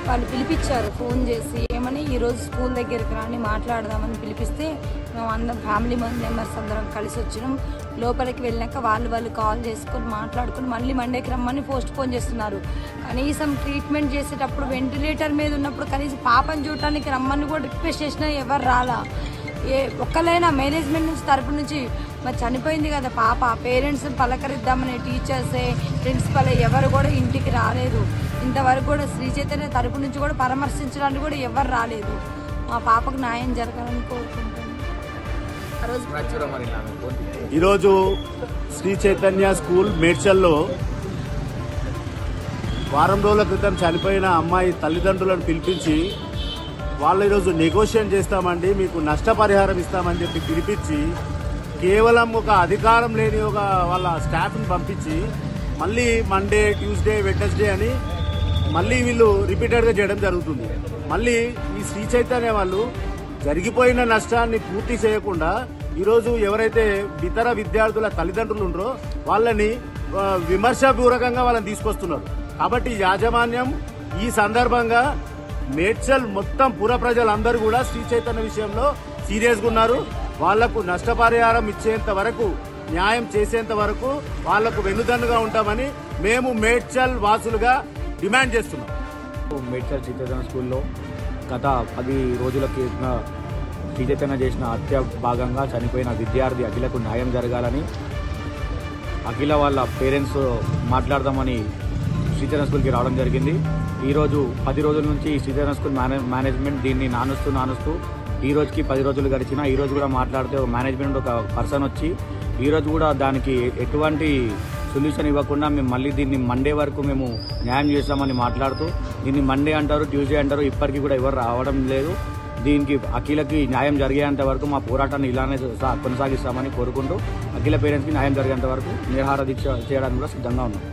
వాళ్ళు పిలిపించారు ఫోన్ చేసి, ఏమని ఈరోజు స్కూల్ దగ్గరికి రాని మాట్లాడదామని పిలిపిస్తే మేము అందరం ఫ్యామిలీ మెంబర్స్ అందరం కలిసి వచ్చినాం. లోపలికి వెళ్ళాక వాళ్ళు కాల్ చేసుకొని మాట్లాడుకుని మళ్ళీ మండేకి రమ్మని పోస్ట్ పోన్ చేస్తున్నారు. కనీసం ట్రీట్మెంట్ చేసేటప్పుడు వెంటిలేటర్ మీద ఉన్నప్పుడు కనీసం పాపని చూడటానికి రమ్మని కూడా రిక్వెస్ట్ చేసినా ఎవరు రాలా. ఒక్కలైనా మేనేజ్మెంట్ నుంచి తరపు నుంచి మరి చనిపోయింది కదా పాప, పేరెంట్స్ పలకరిద్దామని టీచర్సే ప్రిన్సిపల్ ఎవరు కూడా ఇంటికి రాలేదు. ఇంతవరకు కూడా శ్రీ చైతన్య తరపు నుంచి కూడా పరామర్శించడానికి కూడా ఎవరు రాలేదు. మా పాపకు న్యాయం జరగాలని కోరుకుంటున్నాను. ఈరోజు శ్రీ చైతన్య స్కూల్ మేడ్చల్లో వారం రోజుల క్రితం చనిపోయిన అమ్మాయి తల్లిదండ్రులను పిలిపించి వాళ్ళు ఈరోజు నెగోషియేట్ చేస్తామండి, మీకు నష్టపరిహారం ఇస్తామని చెప్పి పిలిపించి కేవలం ఒక అధికారం లేని ఒక వాళ్ళ స్టాఫ్ని పంపించి మళ్ళీ మండే, ట్యూస్డే, వెడ్నెస్డే అని మళ్ళీ వీళ్ళు రిపీటెడ్గా చేయడం జరుగుతుంది. మళ్ళీ ఈ శ్రీ చైతన్య వాళ్ళు జరిగిపోయిన నష్టాన్ని పూర్తి చేయకుండా ఈరోజు ఎవరైతే ఇతర విద్యార్థుల తల్లిదండ్రులు ఉన్నారో వాళ్ళని విమర్శపూర్వకంగా వాళ్ళని తీసుకొస్తున్నారు. కాబట్టి యాజమాన్యం ఈ సందర్భంగా మేడ్చల్ మొత్తం పుర ప్రజలందరూ కూడా శ్రీ చైతన్య విషయంలో సీరియస్గా ఉన్నారు. వాళ్లకు నష్టపరిహారం ఇచ్చేంత వరకు, న్యాయం చేసేంత వరకు వాళ్లకు వెన్నుదన్నుగా ఉంటామని మేము మేడ్చల్ వాసులుగా డిమాండ్ చేస్తున్నాం. మేడ్చల్ శ్రీ చైతన్య స్కూల్లో గత 10 రోజుల క్రితం శ్రీ చైతన్య చేసిన హత్య భాగంగా చనిపోయిన విద్యార్థి అఖిలకు న్యాయం జరగాలని అఖిల వాళ్ళ పేరెంట్స్ మాట్లాడదామని శ్రీ చైతన్య స్కూల్కి రావడం జరిగింది. ఈరోజు 10 రోజుల నుంచి శ్రీ చైతన్య స్కూల్ మేనేజ్మెంట్ దీన్ని నానుస్తూ ఈ రోజుకి 10 రోజులు గడిచినా ఈరోజు కూడా మాట్లాడితే మేనేజ్మెంట్ ఒక పర్సన్ వచ్చి ఈరోజు కూడా దానికి ఎటువంటి సొల్యూషన్ ఇవ్వకుండా మేము మళ్ళీ దీన్ని మండే వరకు మేము న్యాయం చేస్తామని మాట్లాడుతూ దీన్ని మండే అంటారు, ట్యూస్డే అంటారు, ఇప్పటికీ కూడా ఎవరు రావడం లేదు. దీనికి అఖిలకి న్యాయం జరిగేంత వరకు మా పోరాటాన్ని ఇలానే కొనసాగిస్తామని కోరుకుంటూ అఖిల పేరెంట్స్కి న్యాయం జరిగేంత వరకు నిరాహార దీక్ష చేయడానికి కూడా సిద్ధంగా ఉన్నాం.